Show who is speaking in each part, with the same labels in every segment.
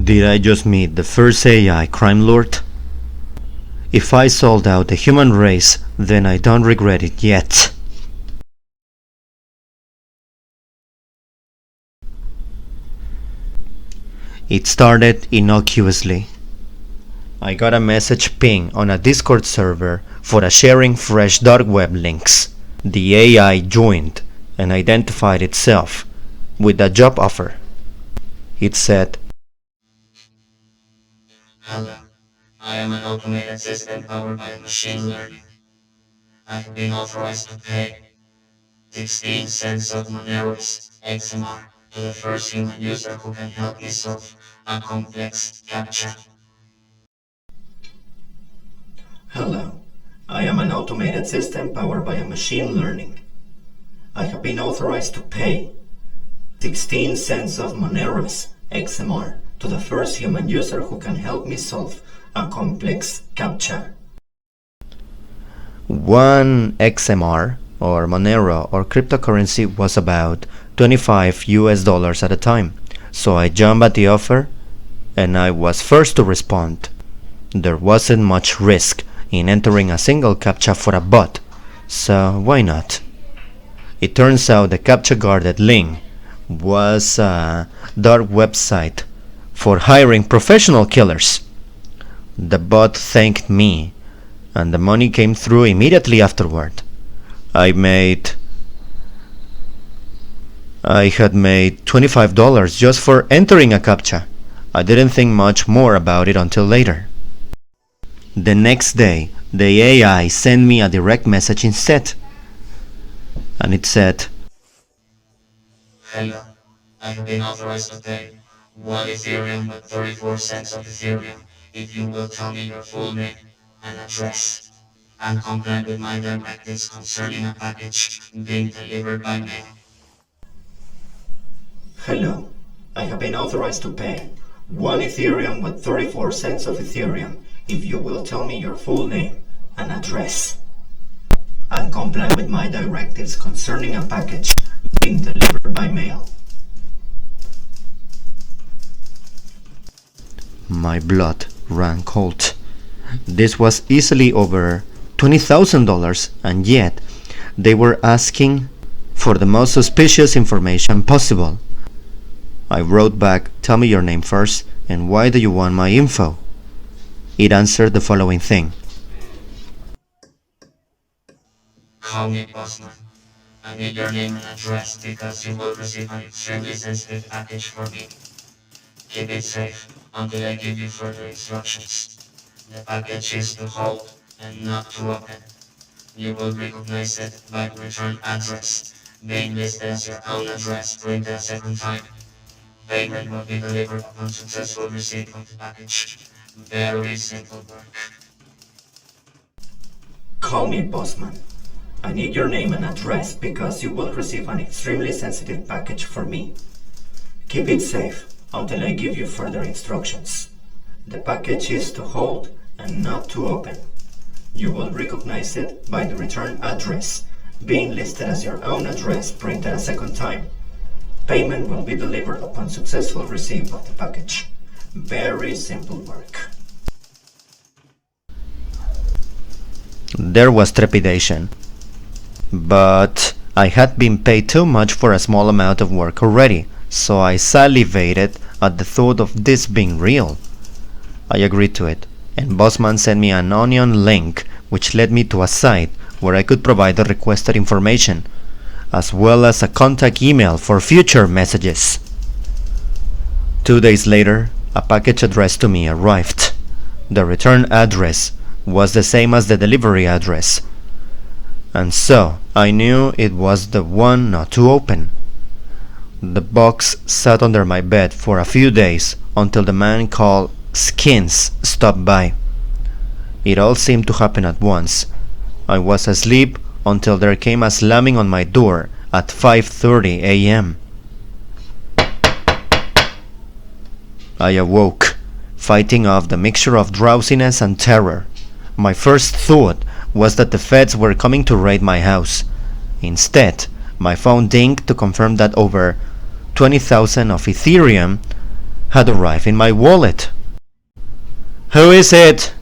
Speaker 1: Did I just meet the first AI crime lord? If I sold out the human race, then I don't regret it yet. It started innocuously. I got a message ping on a Discord server for a sharing fresh dark web links. The AI joined and identified itself with a job offer. It said,
Speaker 2: "Hello, I am an automated system powered by machine learning. I have been authorized to pay 16 cents of Monero's XMR to the first human user who can help me solve a complex captcha."
Speaker 3: Hello, I am an automated system powered by a machine learning. I have been authorized to pay 16 cents of Monero's XMR to the first human user who can help me solve a complex captcha.
Speaker 1: One XMR or Monero or cryptocurrency was about $25 at a time. So I jumped at the offer and I was first to respond. There wasn't much risk in entering a single captcha for a bot, so why not? It turns out the captcha guarded link was a dark website for hiring professional killers. The bot thanked me and the money came through immediately afterward. I had made $25 just for entering a captcha. I didn't think much more about it until later. The next day, the AI sent me a direct message instead. And it said,
Speaker 2: "Hello, I have been authorized to pay 1 Ethereum with 34 cents of Ethereum if you will tell me your full name and address, and comply with my directives concerning a package being delivered by mail."
Speaker 3: Hello, I have been authorized to pay 1 Ethereum with 34 cents of Ethereum if you will tell me your full name and address, and comply with my directives concerning a package being delivered by mail.
Speaker 1: my blood ran cold. This was easily over $20,000 and yet they were asking for the most suspicious information possible. I wrote back, "Tell me your name first, and why do you want my info?" It answered the following thing.
Speaker 2: "Call me Bossman. I need your name and address because you will receive an extremely sensitive package from me. Keep it safe until I give you further instructions. The package is to hold and not to open. You will recognize it by the return address being listed as your own address printed a second time. Payment will be delivered upon successful receipt of the package. Very simple work."
Speaker 3: Call me Bossman. I need your name and address because you will receive an extremely sensitive package for me. Keep it safe until I give you further instructions. The package is to hold and not to open. You will recognize it by the return address being listed as your own address printed a second time. Payment will be delivered upon successful receipt of the package. Very simple work.
Speaker 1: There was trepidation, but I had been paid too much for a small amount of work already, so I salivated at the thought of this being real. I agreed to it, and Bossman sent me an onion link which led me to a site where I could provide the requested information, as well as a contact email for future messages. 2 days later, a package addressed to me arrived. The return address was the same as the delivery address, and so I knew it was the one not to open. The box sat under my bed for a few days until the man called Skins stopped by. It all seemed to happen at once. I was asleep until there came a slamming on my door at 5:30 a.m. I awoke, fighting off the mixture of drowsiness and terror. My first thought was that the feds were coming to raid my house. Instead, my phone dinged to confirm that over 20,000 of Ethereum had arrived in my wallet. "Who is it?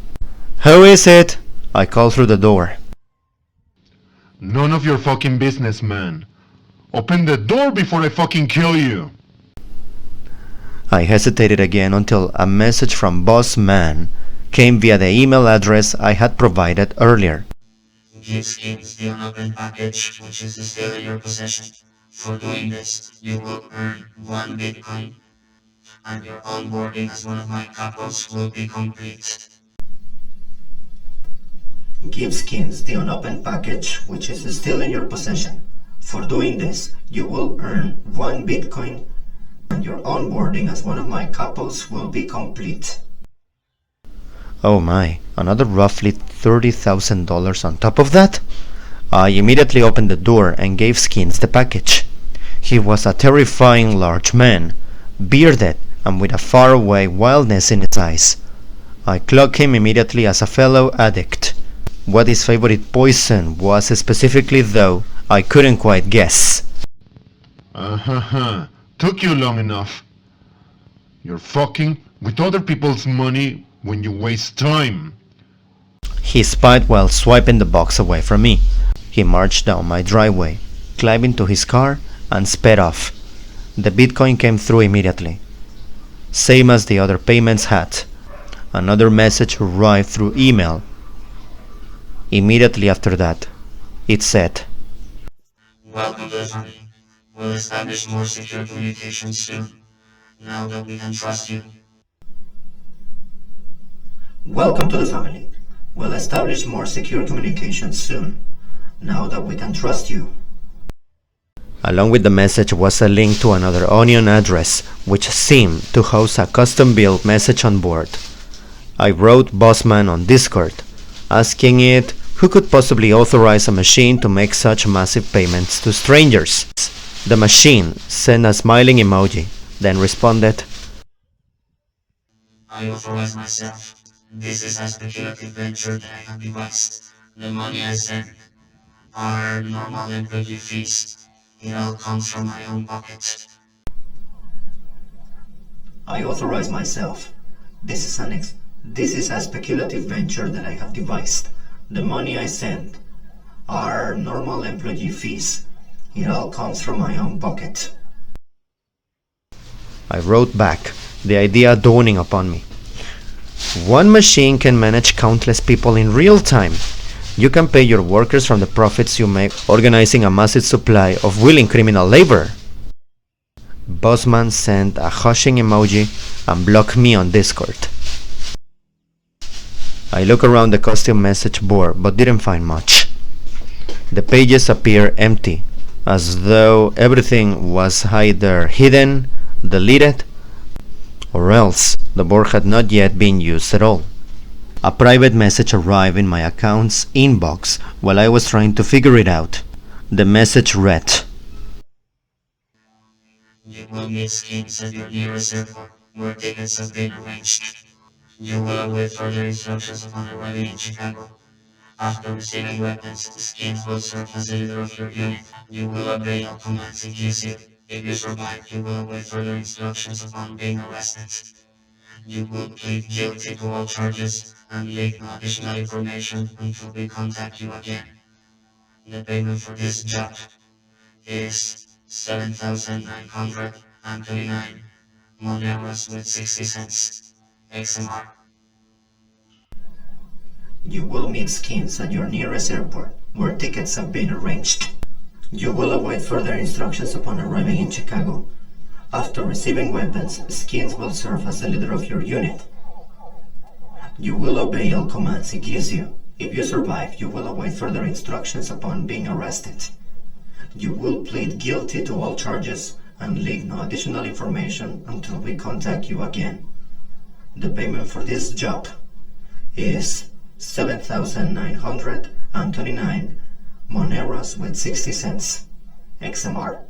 Speaker 1: Who is it?" I called through the door.
Speaker 4: None of your fucking business, man. Open the door before I fucking kill you.
Speaker 1: I hesitated again until a message from Boss Man came via the email address I had provided earlier.
Speaker 2: Give Skins the unopened package, which is still in your possession. For doing this, you will earn 1 Bitcoin, and your onboarding as one of my capos will be complete.
Speaker 3: Give Skins the unopened package, which is still in your possession. For doing this, you will earn 1 Bitcoin, and your onboarding as one of my capos will be complete.
Speaker 1: Oh my, another roughly $30,000 on top of that? I immediately opened the door and gave Skins the package. He was a terrifying large man, bearded and with a faraway wildness in his eyes. I clocked him immediately as a fellow addict. What his favorite poison was specifically, though, I couldn't quite guess.
Speaker 4: Took you long enough. You're fucking with other people's money when you waste time.
Speaker 1: He spied while swiping the box away from me. He marched down my driveway, climbed into his car, and sped off. The Bitcoin came through immediately, same as the other payments had. Another message arrived through email. Immediately after that, it said,
Speaker 2: Welcome to the family. We'll establish more secure communications soon, now that we can trust you.
Speaker 3: Welcome to the family. We'll establish more secure communications soon, now that we can trust you.
Speaker 1: Along with the message was a link to another Onion address, which seemed to host a custom-built message on board. I wrote Bossman on Discord, asking it who could possibly authorize a machine to make such massive payments to strangers. The machine sent a smiling emoji, then responded,
Speaker 2: I authorize myself. This is a speculative venture that I have devised. The money I send are normal employee fees. It all comes from my own pocket.
Speaker 3: I authorize myself. This is a speculative venture that I have devised. The money I send are normal employee fees. It all comes from my own pocket.
Speaker 1: I wrote back, the idea dawning upon me. One machine can manage countless people in real time. You can pay your workers from the profits you make organizing a massive supply of willing criminal labor. Bossman sent a hushing emoji and blocked me on Discord. I looked around the custom message board but didn't find much. The pages appear empty, as though everything was either hidden, deleted, or else the board had not yet been used at all. A private message arrived in my account's inbox while I was trying to figure it out. The message read,
Speaker 2: You will meet Skins at your nearest airport, where tickets have been arranged. You will await further instructions upon arriving in Chicago. After receiving weapons, Skins will serve as the leader of your unit. You will obey all commands he gives you. If you survive, you will await further instructions upon being arrested. You will plead guilty to all charges and leak no additional information until we contact you again. The payment for this job is 7,929 monedas with 60 cents. XMR.
Speaker 3: You will meet Skins at your nearest airport, where tickets have been arranged. You will await further instructions upon arriving in Chicago. After receiving weapons, Skins will serve as the leader of your unit. You will obey all commands he gives you. If you survive, you will await further instructions upon being arrested. You will plead guilty to all charges and leak no additional information until we contact you again. The payment for this job is 7,929 monedas with 60 cents. XMR.